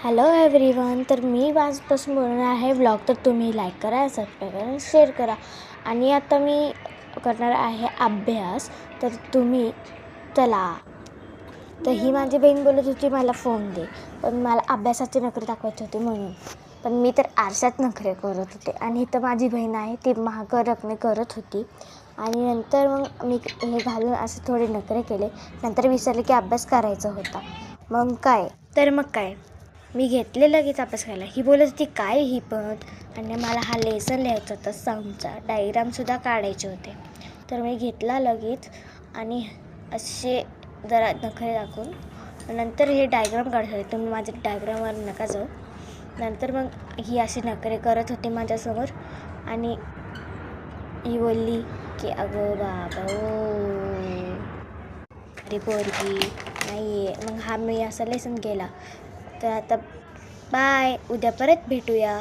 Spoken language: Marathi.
Hello everyone. तर मी आजपासून बोलणार आहे व्लॉग. तर तुम्ही लाईक करा, सबस्क्राईब करा, शेअर करा. आणि आता मी करणार आहे अभ्यास. तर तुम्ही चला. तर ही माझी बहीण बोलत होती मला फोन दे, पण मला अभ्यासाचे नखरे दाखवायचे होते म्हणून. पण मी तर आरशात नखरे करत होते. आणि इथं माझी बहीण आहे, ती महाग नखरे करत होती. आणि नंतर मग मी हे घालून असे थोडे नखरे केले. नंतर विसरले की अभ्यास करायचा होता. मग काय मी घेतले लगेच अभ्यास करायला. ही बोलत होती काय ही पण. आणि मला हा लेसन लिहायचा होता, साऊंडचा डायग्रामसुद्धा काढायचे होते. तर मी घेतला लगेच आणि असे जरा नखरे दाखवून नंतर हे डायग्राम काढत होते. तुम्ही माझ्या डायग्रामवर नका जाऊ. नंतर मग ही अशी नखरे करत होती माझ्यासमोर. आणि ही बोलली की अगं बाबा ओ अरे पोरगी नाही आहे. मग हा मी असा लेसन केला. तर आता बाय, उद्या परत भेटूया.